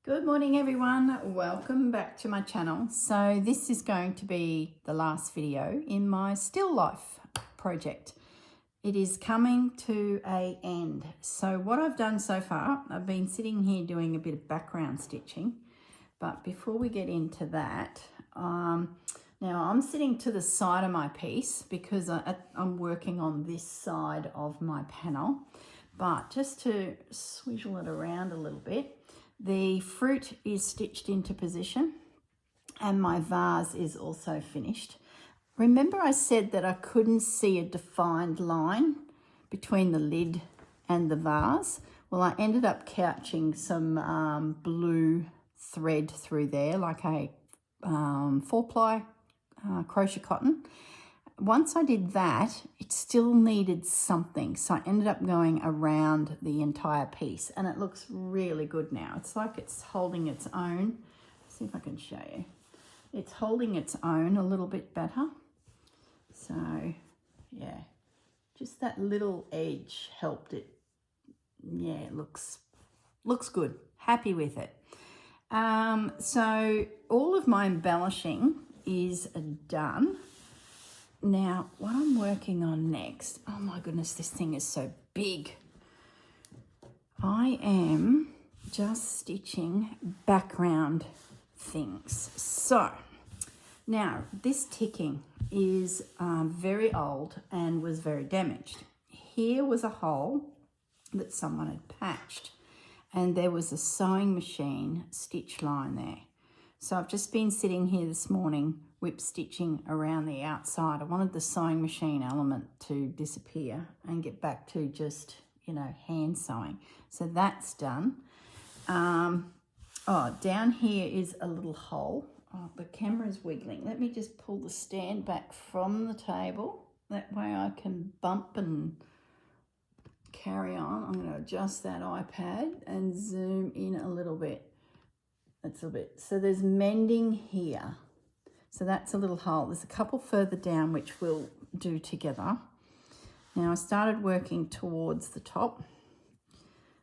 Good morning everyone, welcome back to my channel. So this is going to be the last video in my still life project. It is coming to an end. So what I've done so far, I've been sitting here doing a bit of background stitching, but before we get into that, now I'm sitting to the side of my piece because I'm working on this side of my panel, but just to swivel it around a little bit, the fruit is stitched into position and my vase is also finished. Remember I said that I couldn't see a defined line between the lid and the vase? Well, I ended up couching some blue thread through there, like a 4-ply crochet cotton. Once I did that, it still needed something, so I ended up going around the entire piece and it looks really good now. It's like it's holding its own. Let's see if I can show you. It's holding its own a little bit better. So yeah, just that little edge helped it. Yeah, it looks good. Happy with it. So all of my embellishing is done. Now, what I'm working on next, oh my goodness, this thing is so big. I am just stitching background things. So, now this ticking is very old and was very damaged. Here was a hole that someone had patched and there was a sewing machine stitch line there. So I've just been sitting here this morning whip stitching around the outside. I wanted the sewing machine element to disappear and get back to just, you know, hand sewing. So that's done. Down here is a little hole. Oh, the camera's wiggling. Let me just pull the stand back from the table. That way I can bump and carry on. I'm going to adjust that iPad and zoom in a little bit. That's a bit. So there's mending here. So that's a little hole. There's a couple further down which we'll do together. Now I started working towards the top.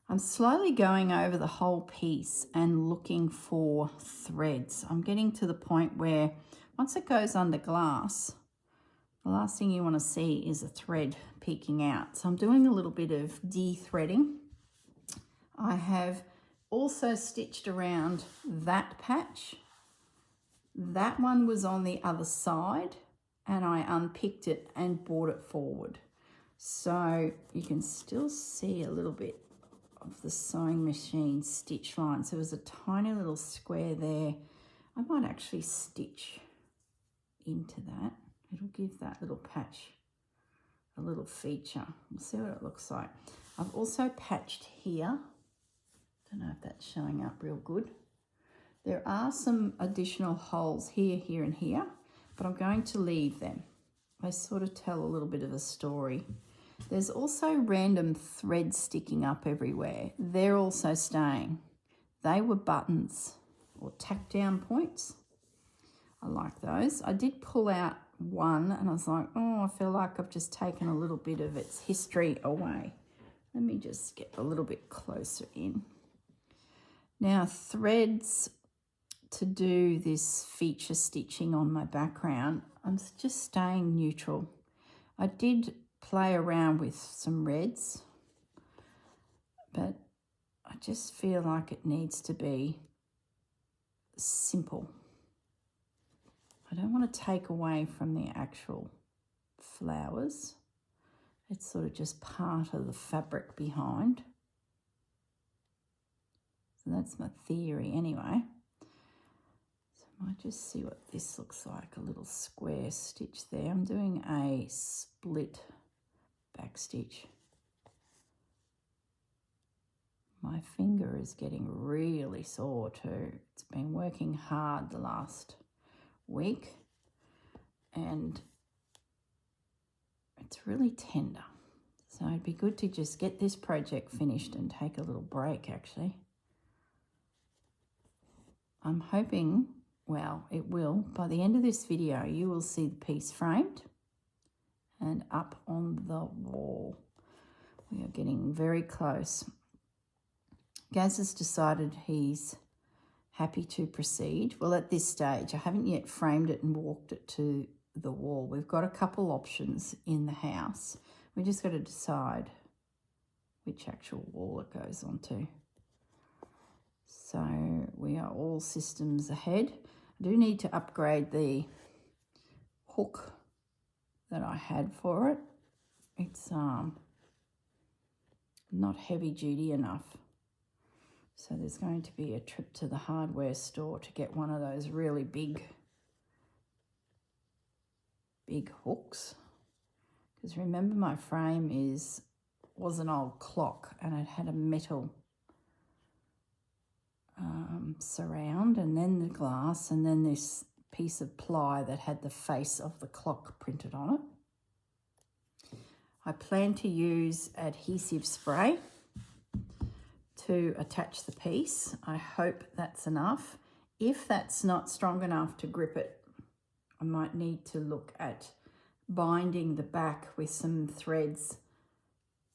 I'm slowly going over the whole piece and looking for threads. I'm getting to the point where once it goes under glass, the last thing you want to see is a thread peeking out. So I'm doing a little bit of de-threading. I have also stitched around that patch. That one was on the other side and I unpicked it and brought it forward. So you can still see a little bit of the sewing machine stitch line. So there's a tiny little square there. I might actually stitch into that. It'll give that little patch a little feature. We'll see what it looks like. I've also patched here. Don't know if that's showing up real good. There are some additional holes here, here and here, but I'm going to leave them. They sort of tell a little bit of a story. There's also random threads sticking up everywhere. They're also staying. They were buttons or tack down points. I like those. I did pull out one and I was like, oh, I feel like I've just taken a little bit of its history away. Let me just get a little bit closer in. Now threads to do this feature stitching on my background, I'm just staying neutral. I did play around with some reds, but I just feel like it needs to be simple. I don't want to take away from the actual flowers. It's sort of just part of the fabric behind. So that's my theory anyway. I might just see what this looks like, a little square stitch there. I'm doing a split back stitch. My finger is getting really sore too. It's been working hard the last week and it's really tender. So it'd be good to just get this project finished and take a little break actually. I'm hoping, well, it will. By the end of this video, you will see the piece framed and up on the wall. We are getting very close. Gaz has decided he's happy to proceed. Well, at this stage, I haven't yet framed it and walked it to the wall. We've got a couple options in the house. We just got to decide which actual wall it goes onto. So we are all systems ahead. I do need to upgrade the hook that I had for it. It's not heavy duty enough. So there's going to be a trip to the hardware store to get one of those really big hooks. Because remember, my frame was an old clock, and it had a metal surround, and then the glass, and then this piece of ply that had the face of the clock printed on it. I plan to use adhesive spray to attach the piece. I hope that's enough. If that's not strong enough to grip it, I might need to look at binding the back with some threads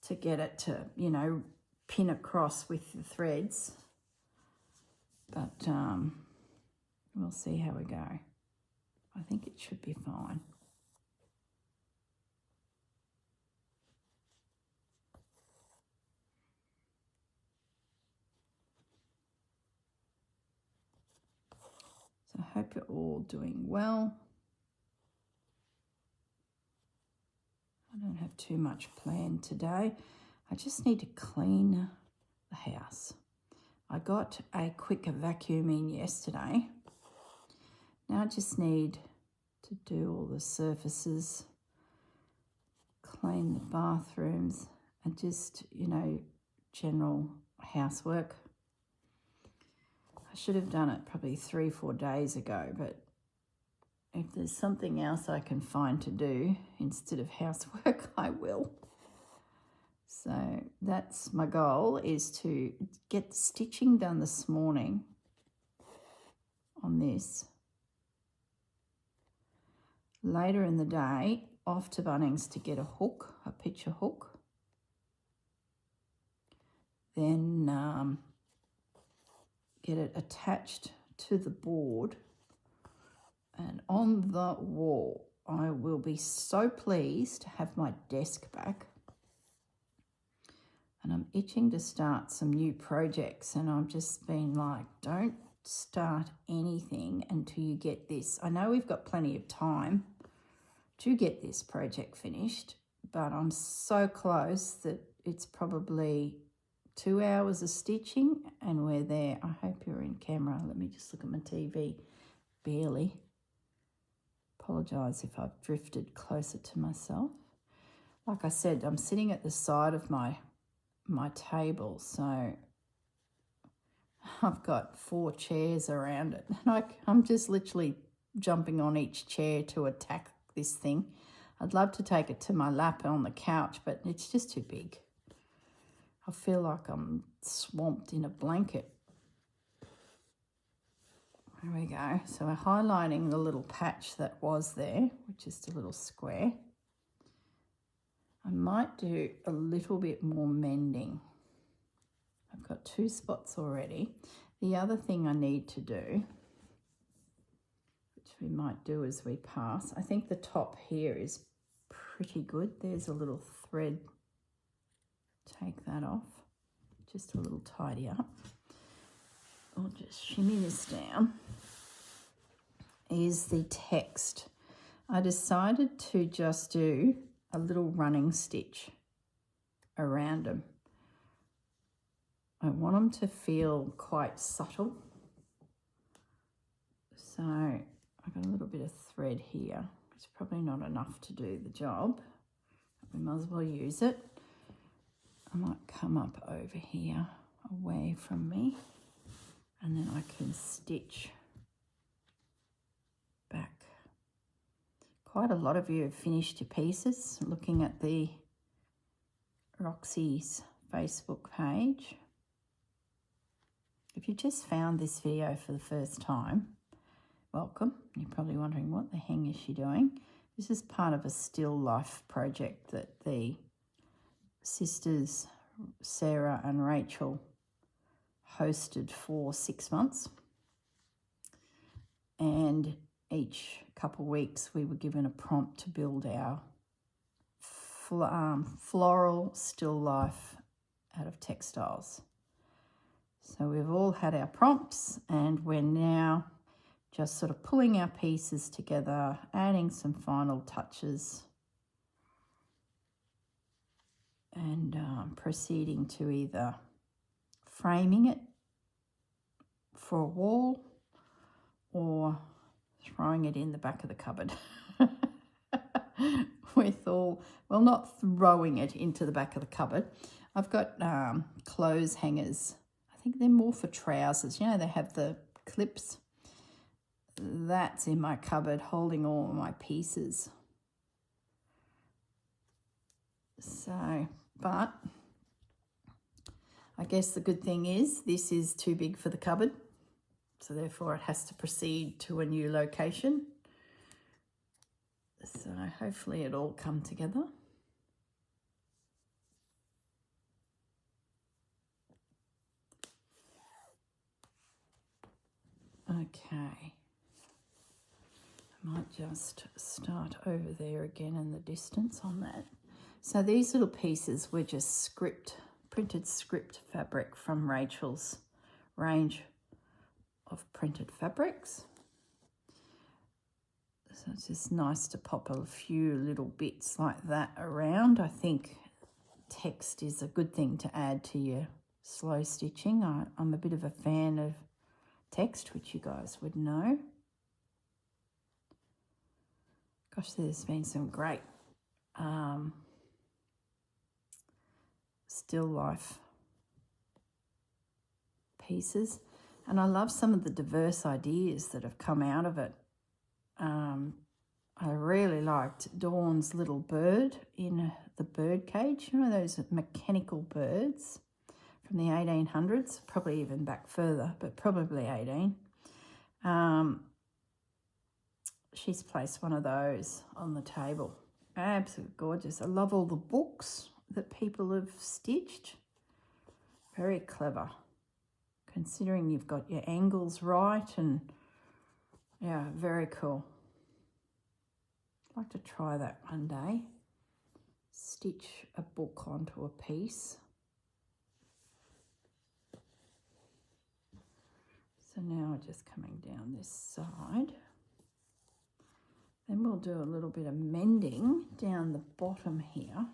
to get it to, you know, pin across with the threads. But we'll see how we go. I think it should be fine. So I hope you're all doing well. I don't have too much planned today. I just need to clean the house. I got a quick vacuum in yesterday. Now I just need to do all the surfaces, clean the bathrooms, and just, you know, general housework. I should have done it probably 3-4 days ago, but if there's something else I can find to do instead of housework, I will. So that's my goal, is to get the stitching done this morning on this. Later in the day, off to Bunnings to get a hook, a picture hook. Then get it attached to the board. And on the wall, I will be so pleased to have my desk back. And I'm itching to start some new projects, and I've just been like, don't start anything until you get this. I know we've got plenty of time to get this project finished, but I'm so close that it's probably 2 hours of stitching and we're there. I hope you're in camera. Let me just look at my TV. Barely. Apologise if I've drifted closer to myself. Like I said, I'm sitting at the side of my table, so I've got 4 chairs around it, and I'm just literally jumping on each chair to attack this thing. I'd love to take it to my lap on the couch, but it's just too big. I feel like I'm swamped in a blanket. There we go. So we're highlighting the little patch that was there, which is a little square. I might do a little bit more mending. I've got 2 spots already. The other thing I need to do, which we might do as we pass, I think the top here is pretty good. There's a little thread. Take that off. Just a little tidy up. I'll just shimmy this down. Is the text. I decided to just do a little running stitch around them. I want them to feel quite subtle. So I've got a little bit of thread here. It's probably not enough to do the job. We might as well use it. I might come up over here away from me, and then I can stitch back. Quite a lot of you have finished your pieces. Looking at the Roxy's Facebook page. If you just found this video for the first time, welcome. You're probably wondering, what the hell is she doing? This is part of a still life project that the sisters Sarah and Rachel hosted for 6 months. and each couple of weeks we were given a prompt to build our floral still life out of textiles. So we've all had our prompts, and we're now just sort of pulling our pieces together, adding some final touches, and proceeding to either framing it for a wall or throwing it in the back of the cupboard. Well, not throwing it into the back of the cupboard. I've got clothes hangers. I think they're more for trousers. You know, they have the clips. That's in my cupboard holding all of my pieces. So, but I guess the good thing is this is too big for the cupboard. So therefore it has to proceed to a new location. So hopefully it'll all come together. Okay. I might just start over there again in the distance on that. So these little pieces were just printed script fabric from Rachel's range of printed fabrics. So it's just nice to pop a few little bits like that around. I think text is a good thing to add to your slow stitching. I'm a bit of a fan of text, which you guys would know. Gosh, there's been some great still life pieces, and I love some of the diverse ideas that have come out of it. I really liked Dawn's little bird in the bird cage. You know, those mechanical birds from the 1800s, probably even back further, but probably 18. She's placed one of those on the table. Absolutely gorgeous. I love all the books that people have stitched. Very clever, considering you've got your angles right, and yeah, very cool. I'd like to try that one day. Stitch a book onto a piece. So now just coming down this side. Then we'll do a little bit of mending down the bottom here.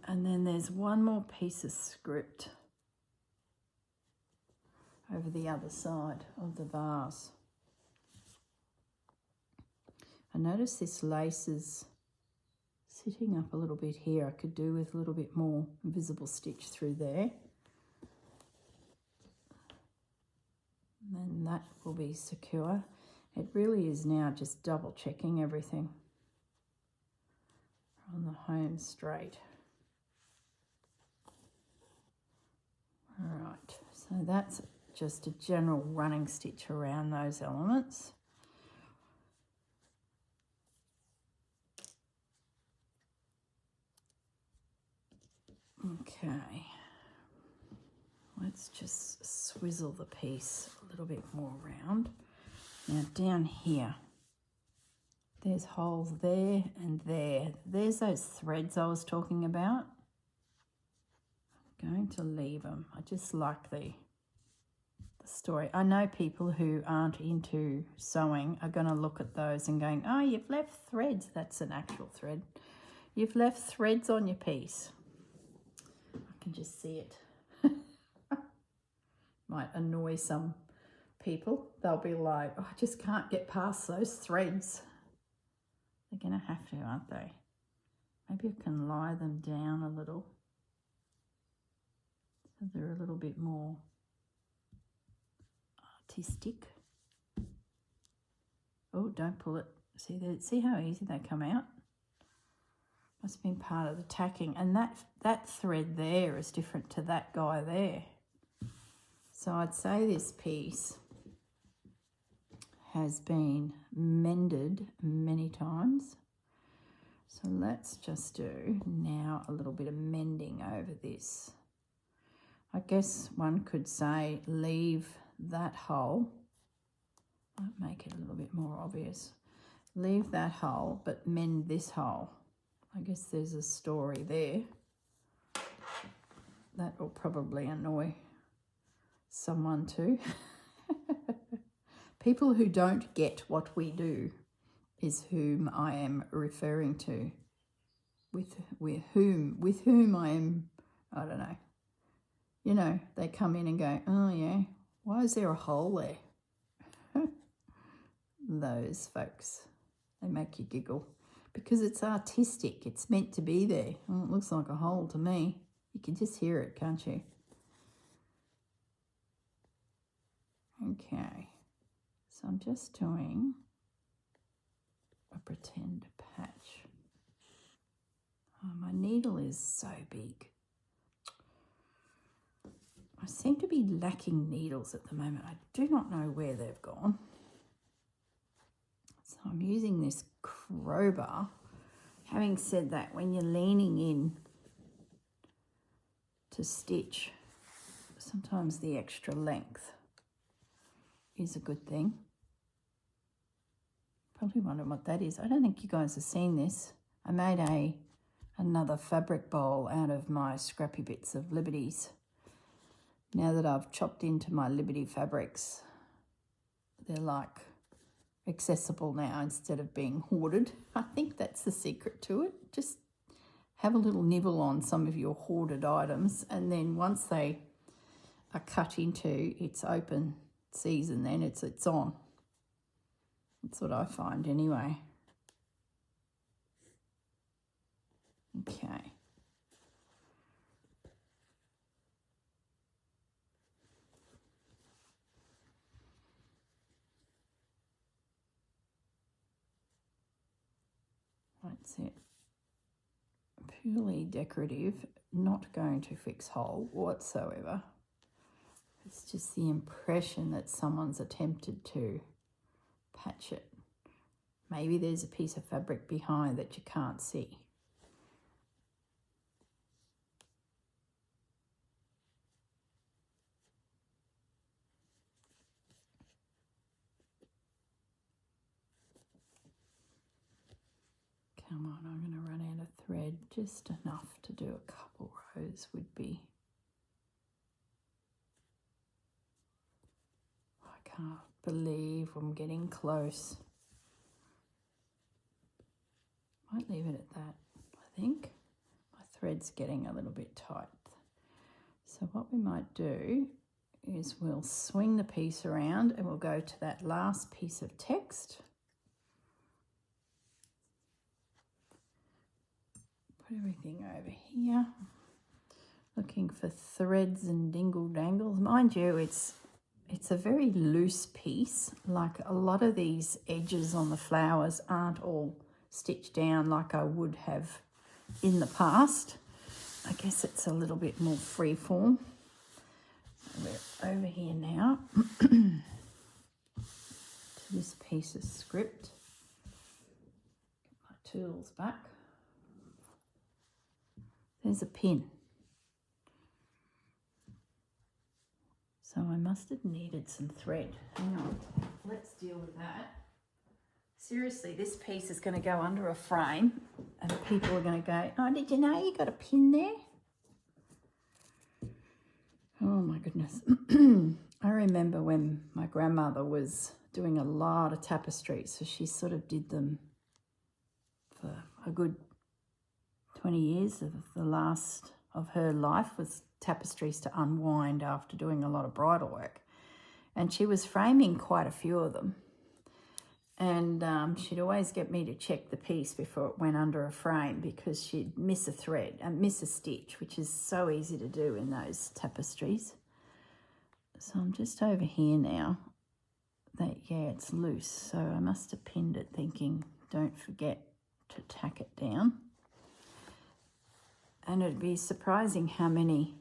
And then there's one more piece of script over the other side of the vase. I notice this lace is sitting up a little bit here. I could do with a little bit more invisible stitch through there. And then that will be secure. It really is now just double checking everything on the home straight. All right, so that's just a general running stitch around those elements. Okay, let's just swizzle the piece a little bit more around. Now down here, there's holes there and there. There's those threads I was talking about. I'm going to leave them. I just like the story. I know people who aren't into sewing are going to look at those and going, oh, you've left threads. That's an actual thread. You've left threads on your piece. I can just see it. Might annoy some people. They'll be like, oh, I just can't get past those threads. They're going to have to, aren't they? Maybe I can lie them down a little so they're a little bit more artistic. Oh, don't pull it. See how easy they come out? Must have been part of the tacking. And that thread there is different to that guy there. So I'd say this piece has been mended many times. So let's just do now a little bit of mending over this. I guess one could say leave that hole. Might make it a little bit more obvious. Leave that hole, but mend this hole. I guess there's a story there. That will probably annoy someone too. People who don't get what we do is whom I am referring to. With whom I am, I don't know. You know, they come in and go, oh yeah, why is there a hole there? Those folks, they make you giggle because it's artistic. It's meant to be there. Oh, it looks like a hole to me. You can just hear it, can't you? Okay, so I'm just doing a pretend patch. Oh, my needle is so big. I seem to be lacking needles at the moment. I do not know where they've gone. So I'm using this crowbar. Having said that, when you're leaning in to stitch, sometimes the extra length is a good thing. Probably wondering what that is. I don't think you guys have seen this. I made another fabric bowl out of my scrappy bits of Liberties. Now that I've chopped into my Liberty fabrics, they're like accessible now instead of being hoarded. I think that's the secret to it. Just have a little nibble on some of your hoarded items, and then once they are cut into its open season, then it's on. That's what I find anyway. Okay. That's it. Purely decorative, not going to fix hole whatsoever. It's just the impression that someone's attempted to patch it. Maybe there's a piece of fabric behind that you can't see. Come on, I'm going to run out of thread. Just enough to do a couple rows would be. I can't believe I'm getting close. Might leave it at that, I think. My thread's getting a little bit tight. So what we might do is we'll swing the piece around and we'll go to that last piece of text. Put everything over here. Looking for threads and dingle dangles. Mind you, it's a very loose piece. Like a lot of these edges on the flowers aren't all stitched down like I would have in the past. I guess it's a little bit more freeform. So we're over here now to this piece of script. Get my tools back. There's a pin. So I must have needed some thread. Hang on, let's deal with that. Seriously, this piece is going to go under a frame and people are going to go, oh, did you know you got a pin there? Oh my goodness. I remember when my grandmother was doing a lot of tapestries, so she sort of did them for a good 20 years. Of the last of her life was tapestries to unwind after doing a lot of bridal work. And she was framing quite a few of them. And she'd always get me to check the piece before it went under a frame because she'd miss a thread and miss a stitch, which is so easy to do in those tapestries. So I'm just over here now. That, yeah, it's loose. So I must have pinned it thinking, don't forget to tack it down. And it'd be surprising how many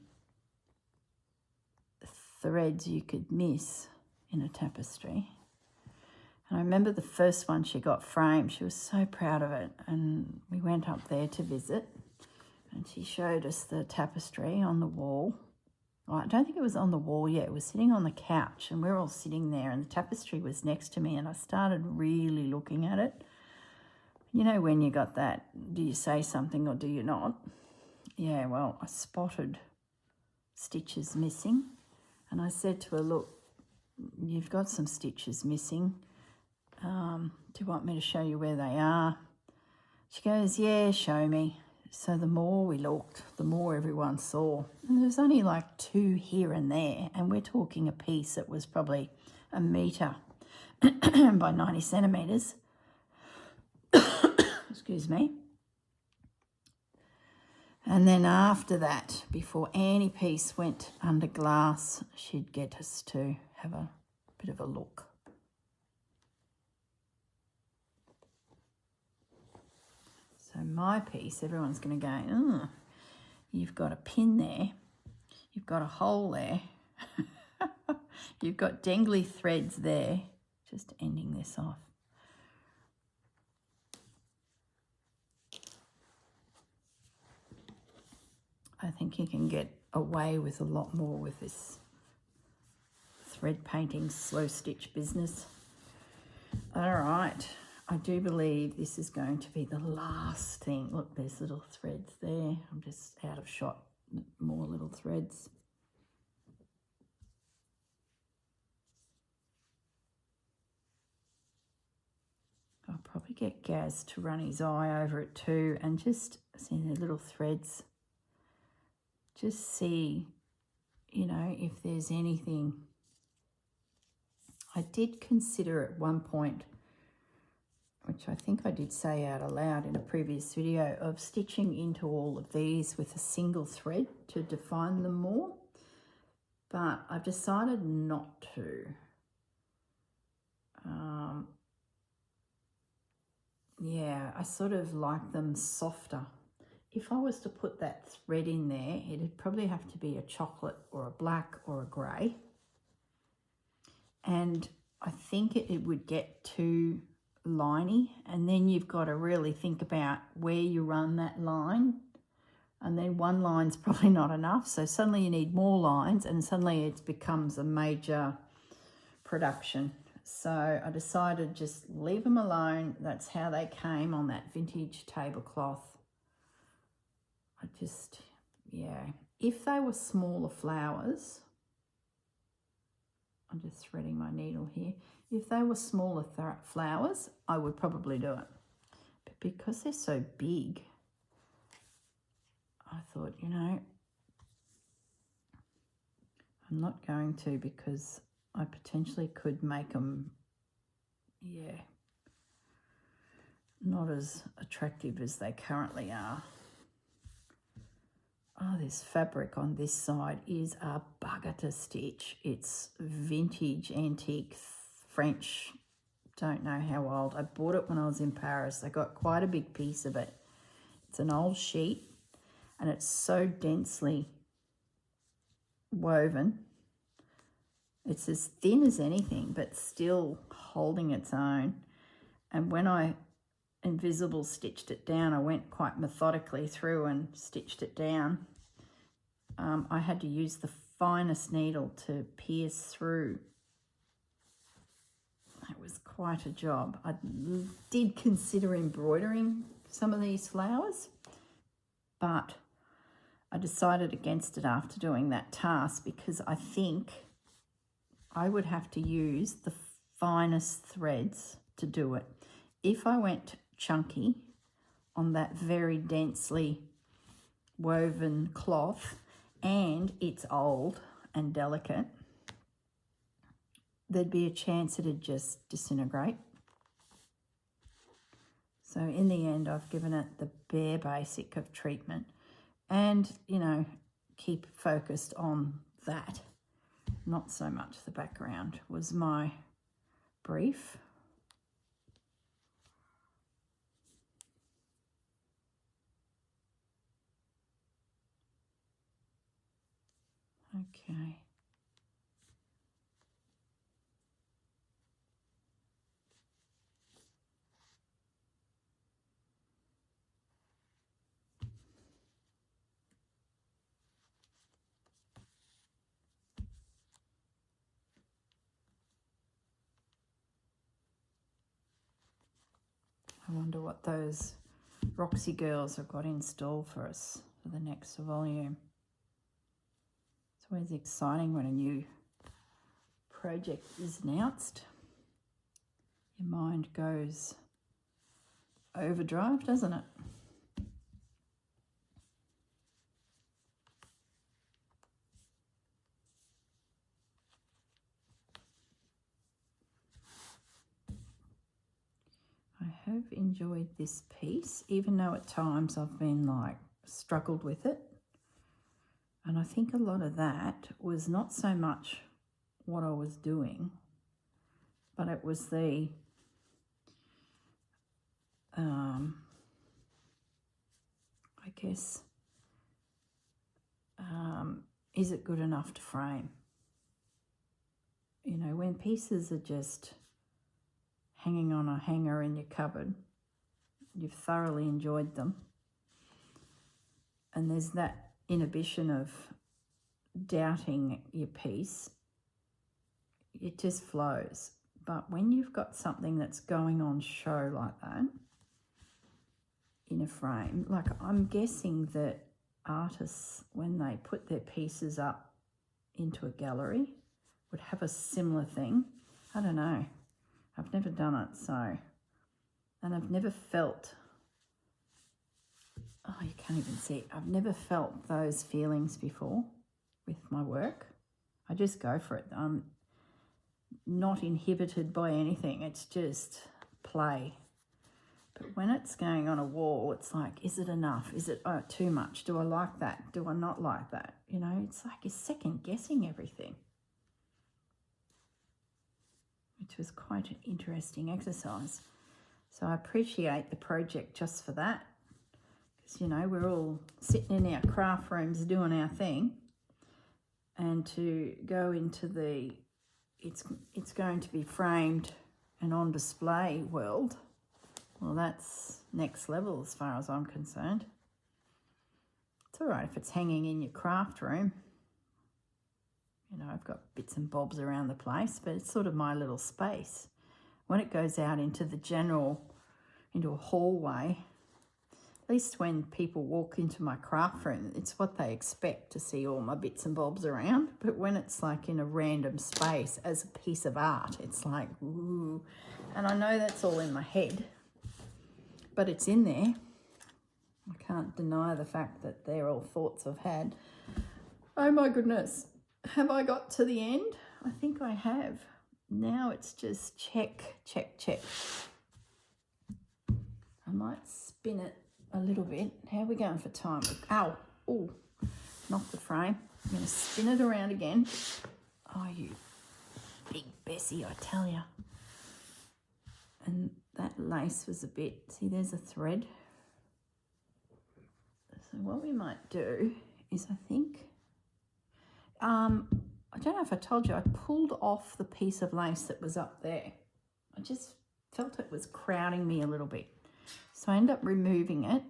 threads you could miss in a tapestry. And I remember the first one she got framed, she was so proud of it. And we went up there to visit and she showed us the tapestry on the wall. Well, I don't think it was on the wall yet. It was sitting on the couch and we're all sitting there and the tapestry was next to me and I started really looking at it. You know when you got that, do you say something or do you not? Yeah, well, I spotted stitches missing and I said to her, look, you've got some stitches missing. Do you want me to show you where they are? She goes, yeah, show me. So the more we looked, the more everyone saw. And there was only like 2 here and there. And we're talking a piece that was probably 1 metre by 90 centimetres. Excuse me. And then after that, before any piece went under glass, she'd get us to have a bit of a look. So my piece, everyone's going to go, oh, you've got a pin there, you've got a hole there, you've got dangly threads there. Just ending this off. I think you can get away with a lot more with this thread painting, slow stitch business. All right. I do believe this is going to be the last thing. Look, there's little threads there. I'm just out of shot. More little threads. I'll probably get Gaz to run his eye over it too and just see the little threads. Just see, you know, if there's anything. I did consider at one point, which I think I did say out aloud in a previous video, of stitching into all of these with a single thread to define them more, but I've decided not to. Yeah, I sort of like them softer. If I was to put that thread in there, it'd probably have to be a chocolate or a black or a grey. And I think it would get too liney, and then you've got to really think about where you run that line, and then one line's probably not enough, so suddenly you need more lines and suddenly it becomes a major production. So I decided just leave them alone. That's how they came on that vintage tablecloth. I just, yeah, if they were smaller flowers, I'm just threading my needle here. If they were smaller flowers, I would probably do it. But because they're so big, I thought, you know, I'm not going to, because I potentially could make them, yeah, not as attractive as they currently are. Oh, this fabric on this side is a bugger to stitch. It's vintage, antique, French, don't know how old. I bought it when I was in Paris. I got quite a big piece of it. It's an old sheet and it's so densely woven. It's as thin as anything, but still holding its own. And when I invisible stitched it down, I went quite methodically through and stitched it down. I had to use the finest needle to pierce through. It was quite a job. I did consider embroidering some of these flowers, but I decided against it after doing that task, because I think I would have to use the finest threads to do it. If I went chunky on that very densely woven cloth and it's old and delicate, there'd be a chance it'd just disintegrate. So in the end, I've given it the bare basic of treatment and, you know, keep focused on that. Not so much the background was my brief. Okay. I wonder what those Roxy girls have got in store for us for the next volume. It's always exciting when a new project is announced. Your mind goes overdrive, doesn't it? I have enjoyed this piece, even though at times I've been like struggled with it. And I think a lot of that was not so much what I was doing, but it was the I guess, is it good enough to frame? You know, when pieces are just hanging on a hanger in your cupboard, you've thoroughly enjoyed them, and there's that inhibition of doubting your piece, it just flows. But when you've got something that's going on show like that in a frame, like I'm guessing that artists, when they put their pieces up into a gallery, would have a similar thing. I don't know. I've never done it, so, and I've never felt, oh, you can't even see it. I've never felt those feelings before with my work. I just go for it. I'm not inhibited by anything. It's just play. But when it's going on a wall, it's like, is it enough? Is it too much? Do I like that? Do I not like that? You know, it's like you're second guessing everything, which was quite an interesting exercise. So I appreciate the project just for that, because, you know, we're all sitting in our craft rooms doing our thing, and to go into the it's going to be framed and on display world, well, that's next level as far as I'm concerned. It's all right if it's hanging in your craft room. You know, I've got bits and bobs around the place, but it's sort of my little space. When it goes out into the general, into a hallway, at least when people walk into my craft room, it's what they expect to see all my bits and bobs around. But when it's like in a random space as a piece of art, it's like, ooh. And I know that's all in my head, but it's in there. I can't deny the fact that they're all thoughts I've had. Oh my goodness. Have I got to the end? I think I have. Now it's just check, check, check. I might spin it a little bit. How are we going for time? Ow, oh, knocked the frame. I'm going to spin it around again. Oh, you big Bessie, I tell you. And that lace was a bit, see, there's a thread. So what we might do is, I think, I don't know if I told you, I pulled off the piece of lace that was up there. I just felt it was crowding me a little bit. So I ended up removing it,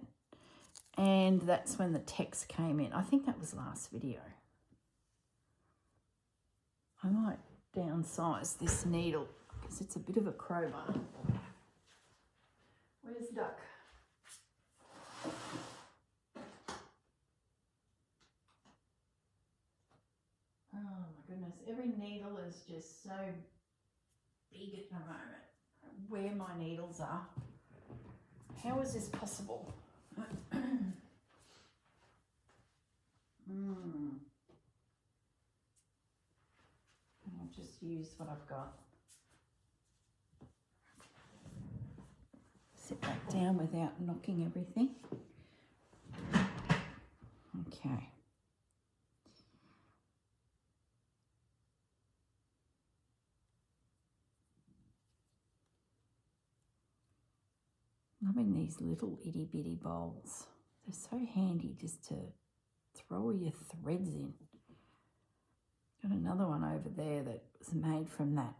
and that's when the text came in. I think that was last video. I might downsize this needle because it's a bit of a crowbar. Where's Duck? Oh my goodness, every needle is just so big at the moment. Where my needles are. How is this possible? I'll just use what I've got. Sit back down without knocking everything. Okay. Loving these little itty bitty bowls. They're so handy just to throw your threads in. Got another one over there that was made from that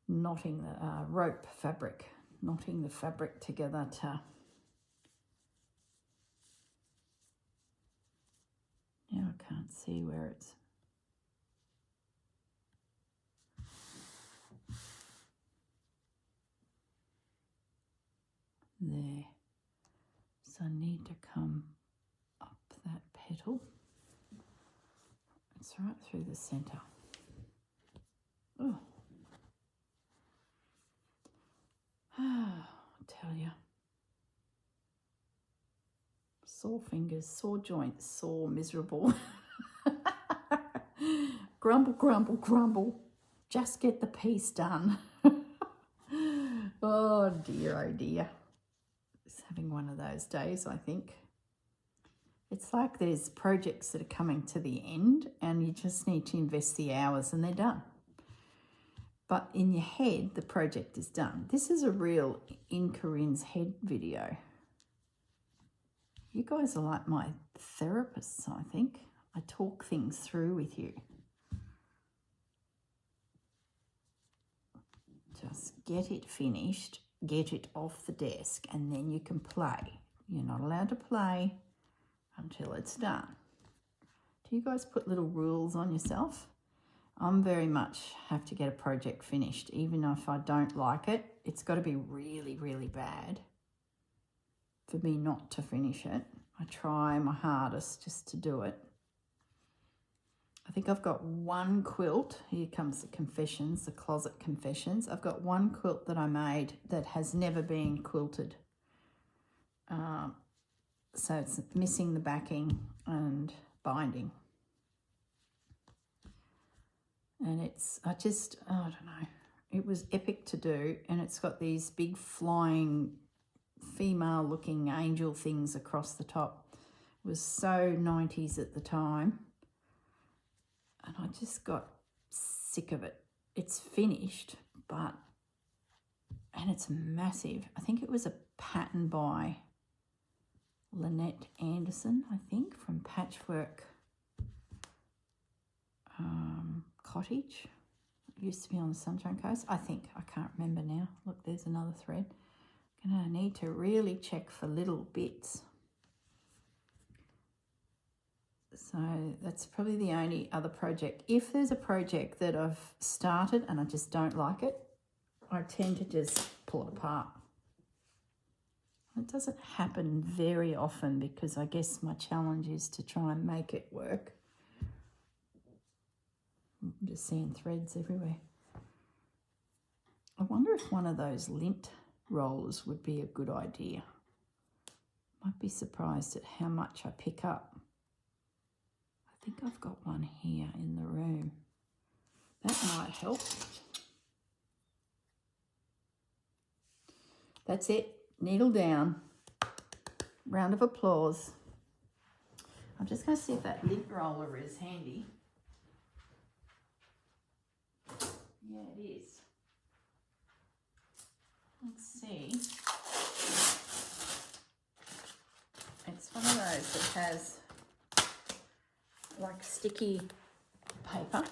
knotting the rope fabric, knotting the fabric together to, now I can't see where it's, there. It's right through the centre. Oh. I tell you. Sore fingers, sore joints, sore miserable. Grumble, grumble, grumble. Just get the piece done. Oh dear, oh dear. It's having one of those days, I think. It's like there's projects that are coming to the end and you just need to invest the hours and they're done. But in your head, the project is done. This is a real in Corrine's head video. You guys are like my therapists, I think. I talk things through with you. Just get it finished, get it off the desk, and then you can play. You're not allowed to play until it's done. Do you guys put little rules on yourself? I'm very much have to get a project finished. Even if I don't like it, it's got to be really, really bad for me not to finish it. I try my hardest just to do it. I think I've got one quilt. Here comes the confessions, the closet confessions. I've got one quilt that I made that has never been quilted. So it's missing the backing and binding. And I don't know, it was epic to do. And it's got these big flying female looking angel things across the top. It was so 90s at the time. And I just got sick of it. It's finished, and it's massive. I think it was a pattern by Lynette Anderson, I think, from Patchwork Cottage. It used to be on the Sunshine Coast, I think. I can't remember now. Look, there's another thread. Gonna need to really check for little bits. So that's probably the only other project. If there's a project that I've started and I just don't like it, I tend to just pull it apart. It doesn't happen very often because I guess my challenge is to try and make it work. I'm just seeing threads everywhere. I wonder if one of those lint rollers would be a good idea. Might be surprised at how much I pick up. I think I've got one here in the room. That might help. That's it. Needle down. Round of applause. I'm just going to see if that lint roller is handy. Yeah, it is. Let's see. It's one of those that has like sticky paper.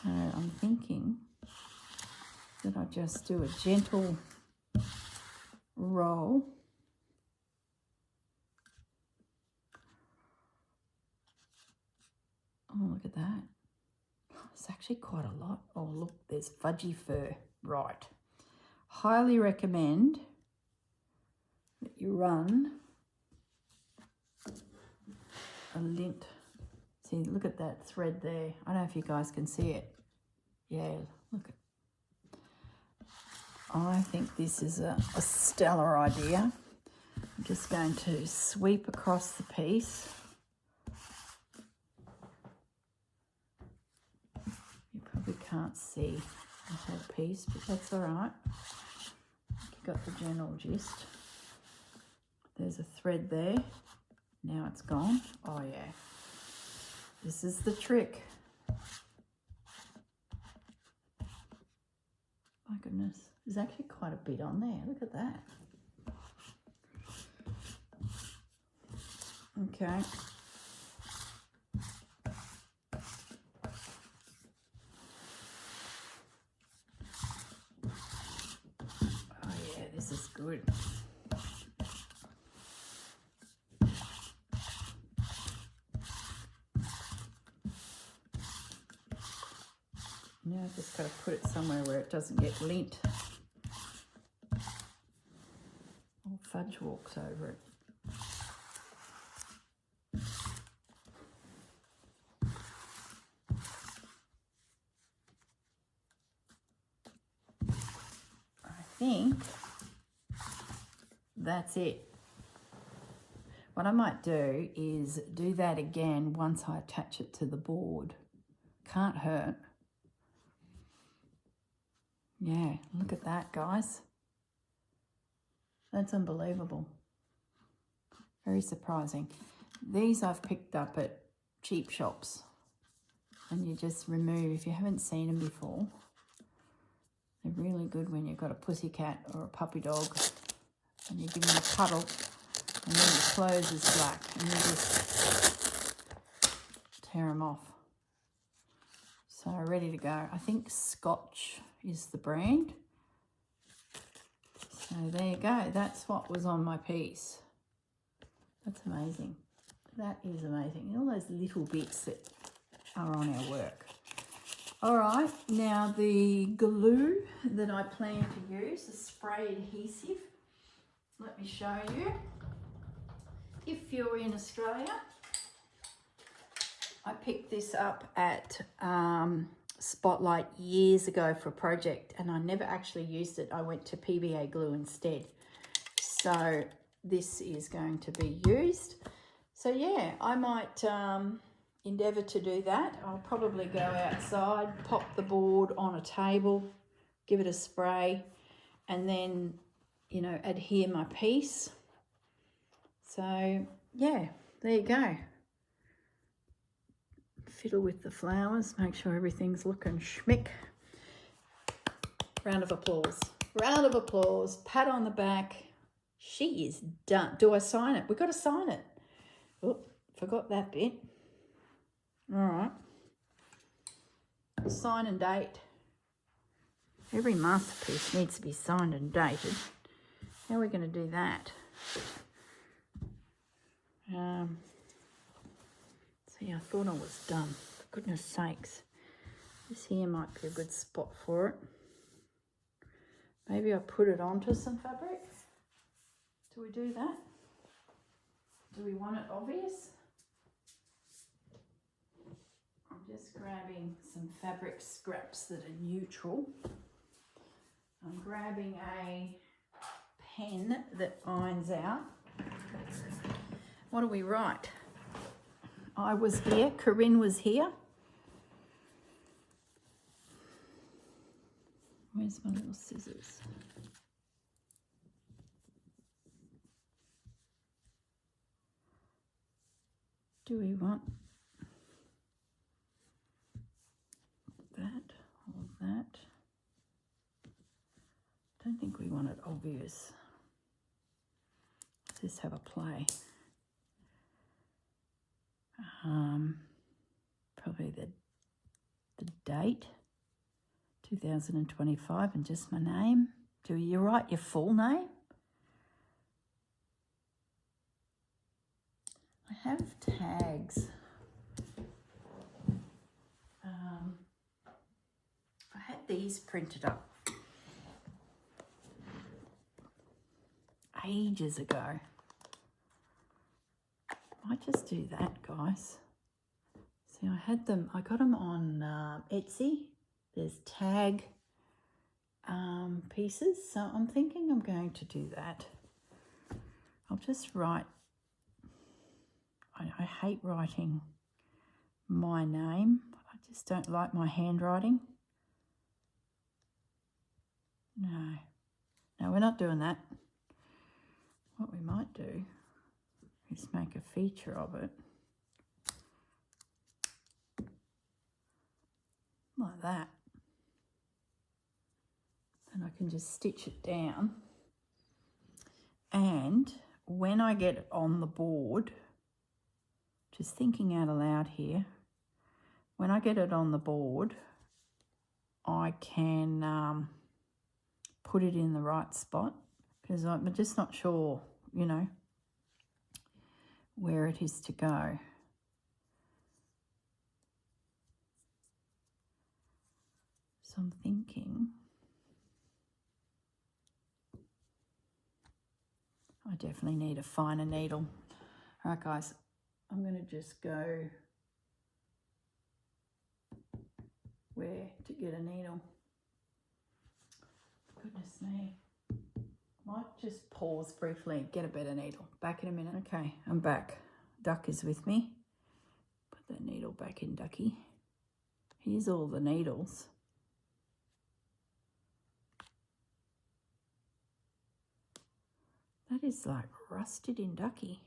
So I'm thinking that I just do a gentle roll. Oh, look at that. It's actually quite a lot. Oh, look, there's fudgy fur. Right. Highly recommend that you run a lint. See, look at that thread there. I don't know if you guys can see it. Yeah, look at. I think this is a stellar idea. I'm just going to sweep across the piece. You probably can't see the whole piece, but that's all right. You got the general gist. There's a thread there. Now it's gone. Oh yeah. This is the trick. My goodness. There's actually quite a bit on there. Look at that. Okay. Oh yeah, this is good. Now I've just got to put it somewhere where it doesn't get lint. Or fudge walks over it. think that's it. What I might do is do that again once I attach it to the board. Can't hurt. Yeah, look at that, guys. That's unbelievable. Very surprising. These I've picked up at cheap shops. And you just remove, if you haven't seen them before, they're really good when you've got a pussycat or a puppy dog and you give them a cuddle and then the clothes is black and you just tear them off. So ready to go. I think Scotch is the brand. So there you go. That's what was on my piece. That's amazing. That is amazing. All those little bits that are on our work. All right, now the glue that I plan to use, the spray adhesive. Let me show you. If you're in Australia, I picked this up at Spotlight years ago for a project and I never actually used it. I went to PVA glue instead. So this is going to be used. So yeah, I might endeavour to do that. I'll probably go outside, pop the board on a table, give it a spray, and then, you know, adhere my piece. So yeah, there you go. Fiddle with the flowers, make sure everything's looking schmick. Round of applause. Round of applause. Pat on the back. She is done. Do I sign it? We've got to sign it. Oh, forgot that bit. All right. Sign and date. Every masterpiece needs to be signed and dated. How are we going to do that? See, I thought I was done. For goodness sakes. This here might be a good spot for it. Maybe I put it onto some fabric. Do we do that? Do we want it obvious? I'm just grabbing some fabric scraps that are neutral. I'm grabbing a pen that irons out. What do we write? I was here, Corrine was here. Where's my little scissors? Do we want that, all of that? Don't think we want it obvious. Let's just have a play. Probably the date, 2025, and just my name. Do you write your full name? I have tags. I had these printed up ages ago. Might just do that, guys. See, I got them on Etsy. There's tag pieces, so I'm thinking I'm going to do that. I'll just write, I hate writing my name. I just don't like my handwriting. No, we're not doing that. What we might do is make a feature of it. Like that. And I can just stitch it down. And when I get it on the board, just thinking out aloud here, when I get it on the board, I can put it in the right spot, because I'm just not sure, you know, where it is to go. So I'm thinking I definitely need a finer needle. All right, guys, I'm going to just go where to get a needle. Goodness me. Might just pause briefly, get a better needle. Back in a minute. Okay, I'm back. Duck is with me. Put that needle back in Ducky. Here's all the needles. That is like rusted in Ducky.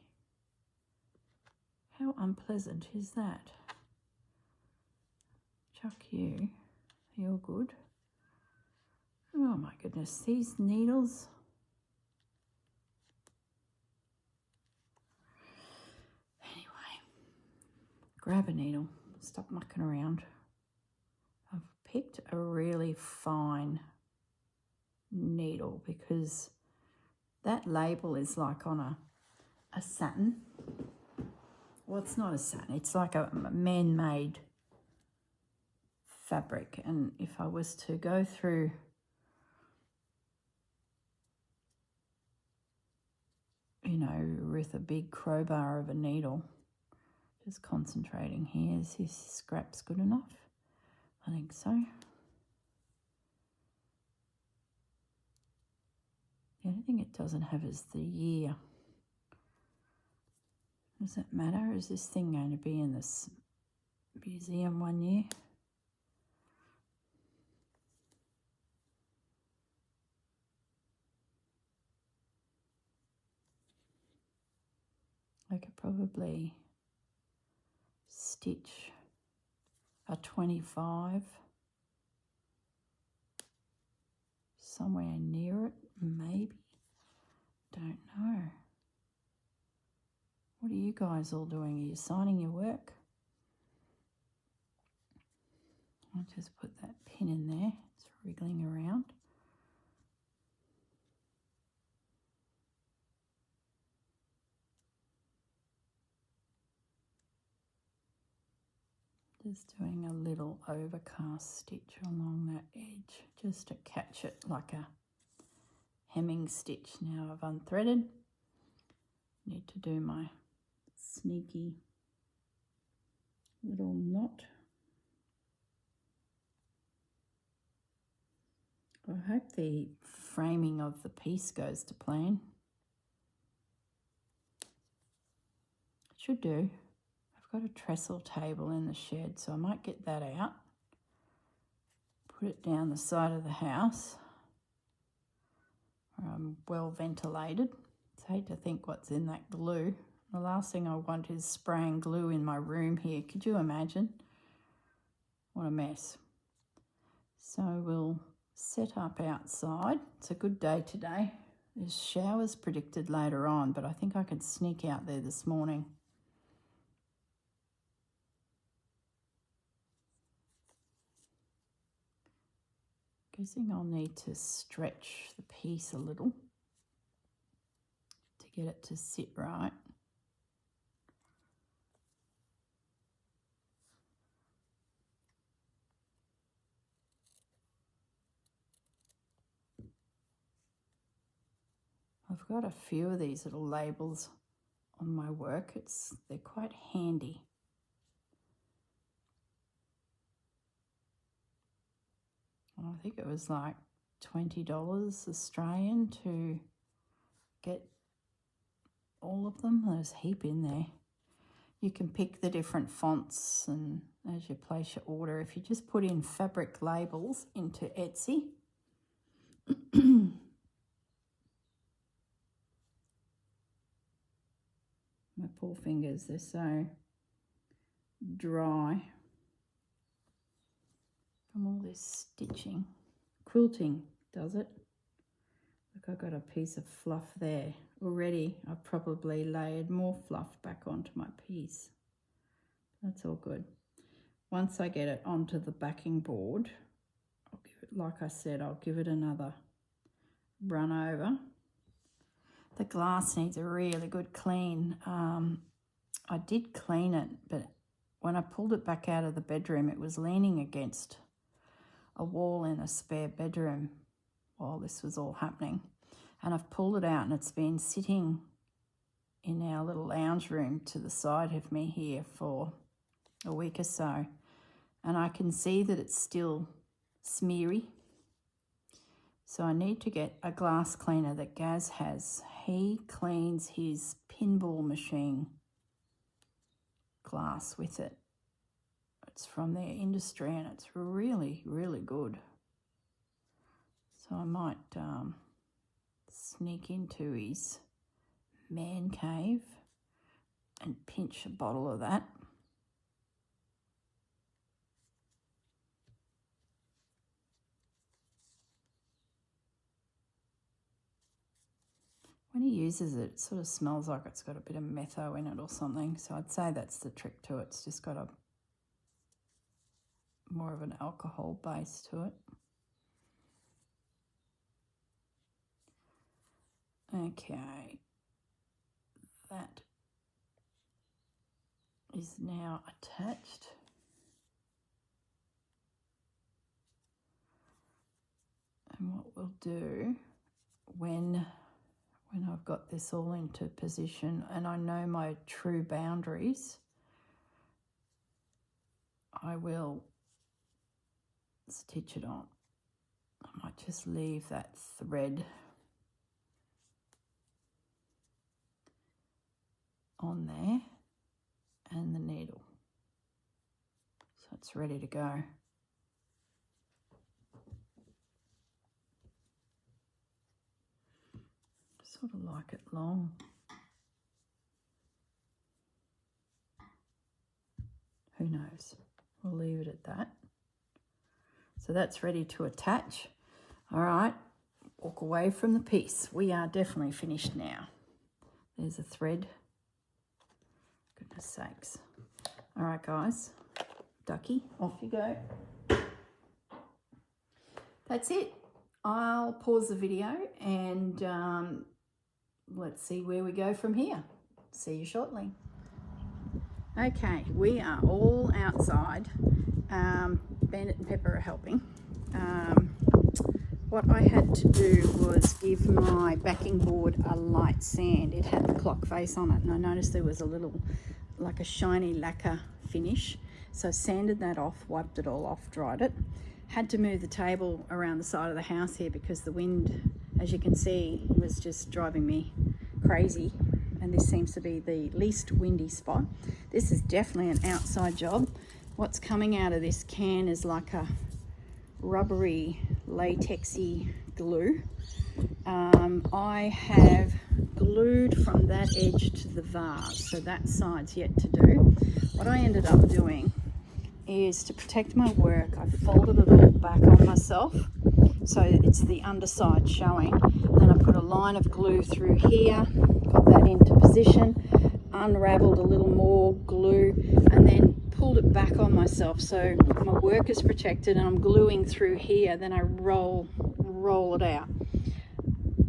How unpleasant is that? Chuck you. You're good. Oh my goodness, these needles. Anyway, grab a needle. Stop mucking around. I've picked a really fine needle because that label is like on a satin. Well, it's not a satin. It's like a man-made fabric. And if I was to go through with a big crowbar of a needle, just concentrating here, is this scrap's good enough? I think so. The only thing it doesn't have is the year. Does that matter? Is this thing going to be in this museum 1 year? I could probably stitch a 25 somewhere near it, maybe. Don't know. What are you guys all doing? Are you signing your work? I'll just put that pin in there. It's wriggling around. Just doing a little overcast stitch along that edge just to catch it like a hemming stitch. Now I've unthreaded. Need to do my sneaky little knot. I hope the framing of the piece goes to plan. It should do. I've got a trestle table in the shed, so I might get that out. Put it down the side of the house where I'm well ventilated. I hate to think what's in that glue. The last thing I want is spraying glue in my room here. Could you imagine? What a mess. So we'll set up outside. It's a good day today. There's showers predicted later on, but I think I could sneak out there this morning. Guessing I'll need to stretch the piece a little to get it to sit right. I've got a few of these little labels on my work. They're quite handy. I think it was like $20 Australian to get all of them. There's a heap in there. You can pick the different fonts and as you place your order. If you just put in fabric labels into Etsy, my poor fingers, they're so dry from all this stitching. Quilting does it. Look, I've got a piece of fluff there. Already I've probably layered more fluff back onto my piece. That's all good. Once I get it onto the backing board, I'll give it, like I said, I'll give it another run over. The glass needs a really good clean. I did clean it, but when I pulled it back out of the bedroom, it was leaning against a wall in a spare bedroom while this was all happening. And I've pulled it out and it's been sitting in our little lounge room to the side of me here for a week or so. And I can see that it's still smeary. So I need to get a glass cleaner that Gaz has. He cleans his pinball machine glass with it. It's from their industry and it's really, really good. So I might sneak into his man cave and pinch a bottle of that. When he uses it, it sort of smells like it's got a bit of metho in it or something. So I'd say that's the trick to it. It's just got a more of an alcohol base to it. Okay, that is now attached. And what we'll do when I've got this all into position and I know my true boundaries, I will stitch it on. I might just leave that thread on there and the needle. So it's ready to go. Sort of like it long. Who knows? We'll leave it at that. So that's ready to attach. All right, walk away from the piece. We are definitely finished now. There's a thread. Goodness sakes. All right, guys. Ducky, off you go. That's it. I'll pause the video and let's see where we go from here. See you shortly. Okay, we are all outside. Bandit and Pepper are helping. What I had to do was give my backing board a light sand. It had the clock face on it and I noticed there was a little, like a shiny lacquer finish. So sanded that off, wiped it all off, dried it. Had to move the table around the side of the house here because the wind, as you can see, was just driving me crazy. And this seems to be the least windy spot. This is definitely an outside job. What's coming out of this can is like a rubbery, latexy glue. I have glued from that edge to the vase, so that side's yet to do. What I ended up doing is, to protect my work, I folded it all back on myself so it's the underside showing. Then I put a line of glue through here, got that into position, unraveled a little more glue, and then pulled it back on myself so my work is protected, and I'm gluing through here. Then I roll it out,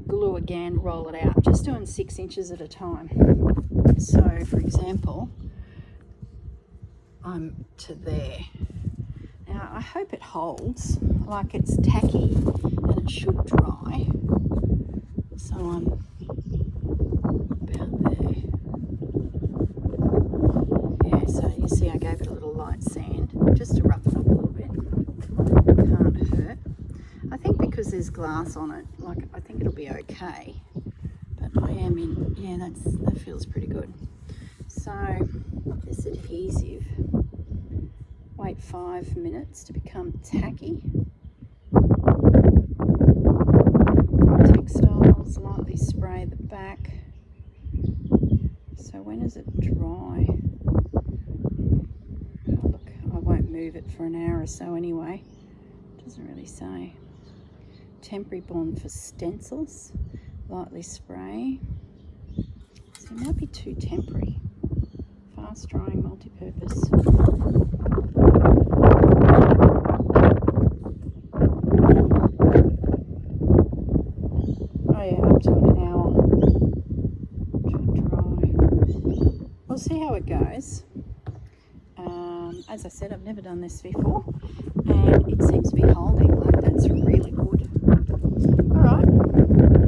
glue again, roll it out, just doing 6 inches at a time. So for example, I'm to there. Now I hope it holds, like it's tacky and it should dry. So I'm about there. Yeah, so you see I gave it a little light sand just to rough it up a little bit. Can't hurt. I think because there's glass on it, like, I think it'll be okay. But I am in, yeah, that feels pretty good. So this adhesive, wait 5 minutes to become tacky. Textiles, lightly spray the back. So when does it dry? Oh, look, I won't move it for an hour or so anyway. Doesn't really say. Temporary bond for stencils, lightly spray. So it might be too temporary. Fast drying, multi-purpose. Oh yeah, up to an hour to dry. We'll see how it goes. As I said, I've never done this before, and it seems to be holding. Like, that's really good.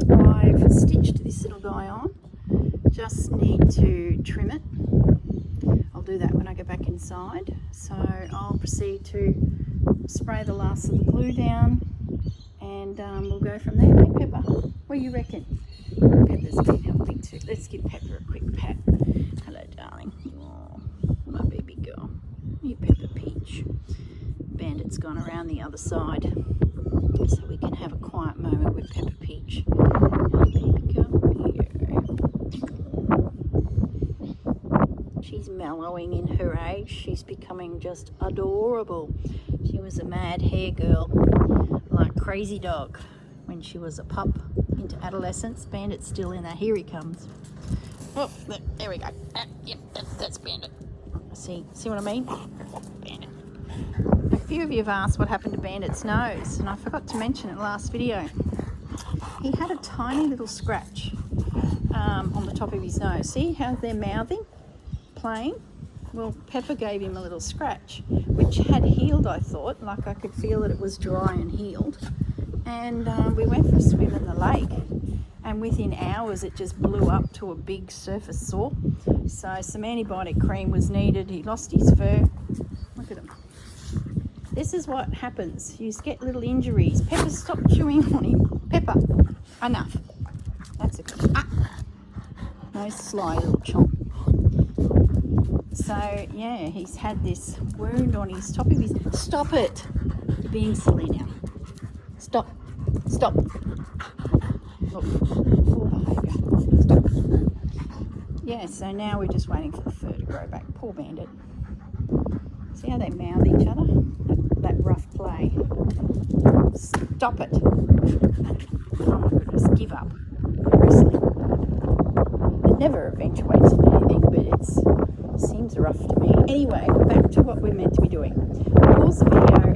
Alright, I've stitched this little guy on. Just need to trim it. I'll do that when I go back inside. So I'll proceed to spray the last of the glue down and we'll go from there. Hey, Pepper, what do you reckon? Pepper's been helping too. Let's give Pepper a quick pat. Hello, darling. Oh, my baby girl. You Pepper Peach. Bandit's gone around the other side, so we can have a quiet moment with Pepper Peach. Hey, baby girl. Here. She's mellowing in her age. She's becoming just adorable. She was a mad hair girl, like Crazy Dog, when she was a pup into adolescence. Bandit's still in there. Here he comes. Oh, there we go. Yep, that's Bandit. See what I mean? Bandit. A few of you have asked what happened to Bandit's nose, and I forgot to mention it last video. He had a tiny little scratch on the top of his nose. See how they're mouthing, playing? Well, Pepper gave him a little scratch, which had healed, I thought. Like, I could feel that it was dry and healed. And we went for a swim in the lake, and within hours it just blew up to a big surface sore. So some antibiotic cream was needed. He lost his fur. Look at him. This is what happens. You get little injuries. Pepper, stop chewing on him. Pepper, enough. That's a good. No sly little chomp. So yeah, he's had this wound on his top of his. Stop it! You're being silly now. Stop. Look, poor behaviour. Stop. Yeah, so now we're just waiting for the fur to grow back. Poor Bandit. See how they mouth each other? That rough play. Stop it. Oh my goodness, give up. Seriously. It never eventuates in anything, but it seems rough to me. Anyway, back to what we're meant to be doing. Pause the video and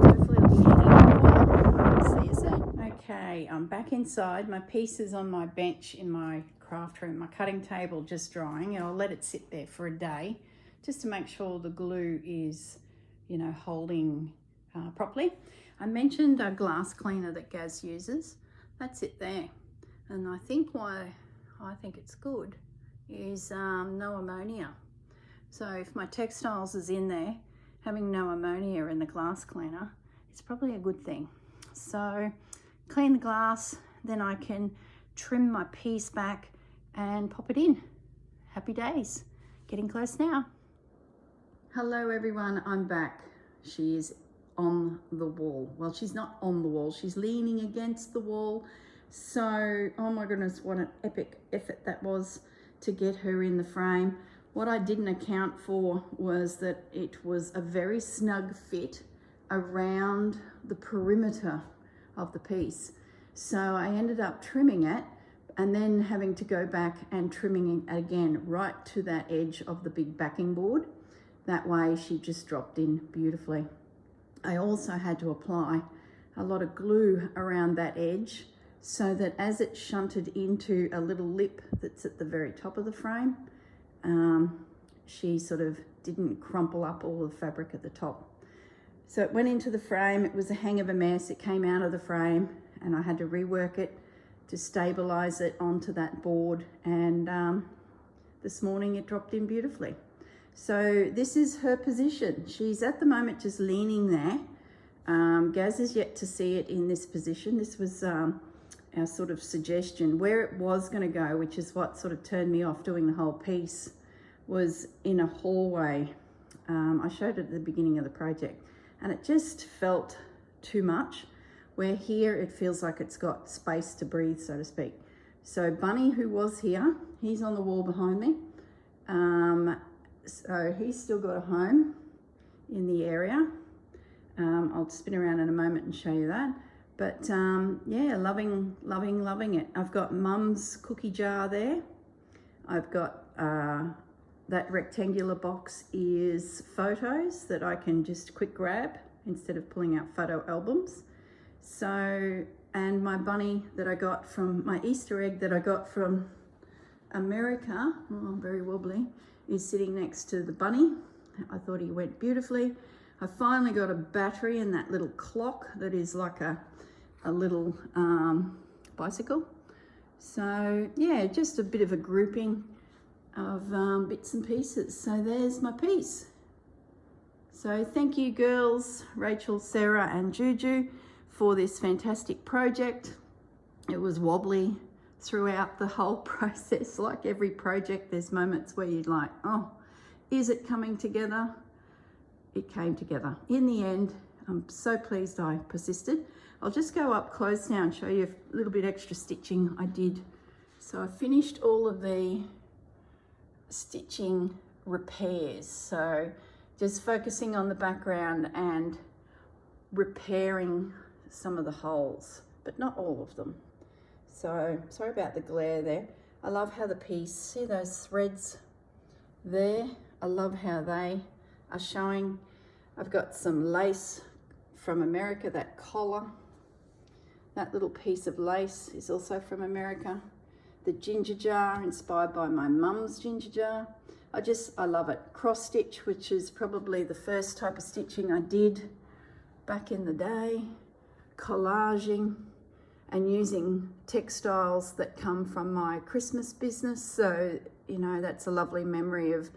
hopefully it'll be edited. See you soon. Okay, I'm back inside. My piece is on my bench in my craft room, my cutting table just drying, and I'll let it sit there for a day just to make sure the glue is, you know, holding properly. I mentioned a glass cleaner that Gaz uses. That's it there. And I think why I think it's good is no ammonia. So if my textiles is in there, having no ammonia in the glass cleaner, it's probably a good thing. So clean the glass, then I can trim my piece back and pop it in. Happy days. Getting close now. Hello everyone, I'm back. She is on the wall. Well, she's not on the wall, she's leaning against the wall. So, oh my goodness, what an epic effort that was to get her in the frame. What I didn't account for was that it was a very snug fit around the perimeter of the piece. So I ended up trimming it and then having to go back and trimming it again right to that edge of the big backing board. That way she just dropped in beautifully. I also had to apply a lot of glue around that edge so that as it shunted into a little lip that's at the very top of the frame, she sort of didn't crumple up all the fabric at the top. So it went into the frame. It was a hang of a mess. It came out of the frame and I had to rework it to stabilize it onto that board. And this morning it dropped in beautifully. So this is her position. She's at the moment just leaning there. Gaz is yet to see it in this position. This was our sort of suggestion. Where it was going to go, which is what sort of turned me off doing the whole piece, was in a hallway. I showed it at the beginning of the project and it just felt too much, where here it feels like it's got space to breathe, so to speak. So Bunny, who was here, he's on the wall behind me. So he's still got a home in the area. I'll spin around in a moment and show you that. But yeah, loving it. I've got Mum's cookie jar there. I've got that rectangular box is photos that I can just quick grab instead of pulling out photo albums. So, and my bunny that I got from, my Easter egg that I got from America, oh, very wobbly, is sitting next to the bunny. I thought he went beautifully. I finally got a battery in that little clock that is like a little bicycle. So yeah, just a bit of a grouping of bits and pieces. So there's my piece. So thank you girls, Rachel, Sarah and Juju, for this fantastic project. It was wobbly throughout the whole process. Like every project, there's moments where you're like, oh, is it coming together? It came together. In the end, I'm so pleased I persisted. I'll just go up close now and show you a little bit extra stitching I did. So I finished all of the stitching repairs. So just focusing on the background and repairing some of the holes, but not all of them. So sorry about the glare there. I love how the piece, see those threads there? I love how they are showing. I've got some lace from America, that collar. That little piece of lace is also from America. The ginger jar, inspired by my mum's ginger jar. I love it. Cross stitch, which is probably the first type of stitching I did back in the day. Collaging and using textiles that come from my Christmas business. So, you know, that's a lovely memory of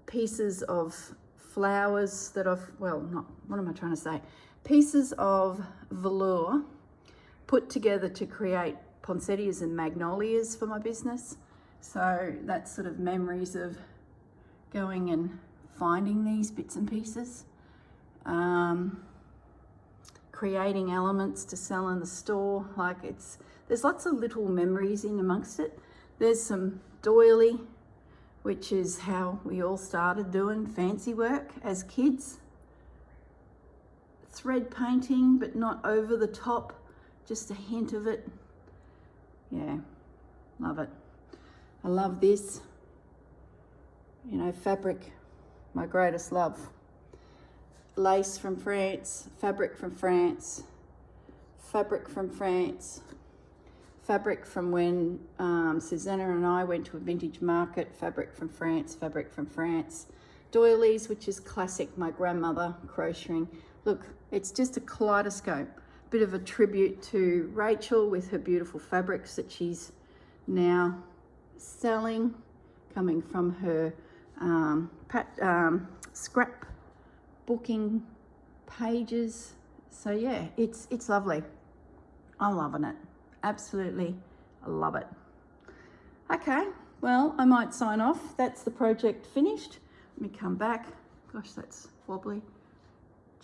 pieces of flowers that I've, well, not, what am I trying to say? Pieces of velour put together to create poinsettias and magnolias for my business. So that's sort of memories of going and finding these bits and pieces. Creating elements to sell in the store. Like there's lots of little memories in amongst it. There's some doily, which is how we all started doing fancy work as kids. Thread painting, but not over the top, just a hint of it. Yeah, love it. I love this. You know, fabric, my greatest love. Lace from France, fabric from France, fabric from France, fabric from when Susanna and I went to a vintage market, fabric from France, fabric from France. Doilies, which is classic, my grandmother crocheting. Look, it's just a kaleidoscope. Bit of a tribute to Rachel with her beautiful fabrics that she's now selling, coming from her scrap booking pages. So yeah, it's lovely. I'm loving it. Absolutely love it. Okay, well, I might sign off. That's the project finished. Let me come back. Gosh, that's wobbly.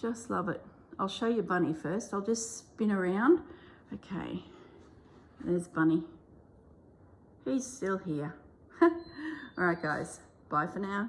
Just love it. I'll show you Bunny first. I'll just spin around. Okay, there's Bunny. He's still here. All right, guys, bye for now.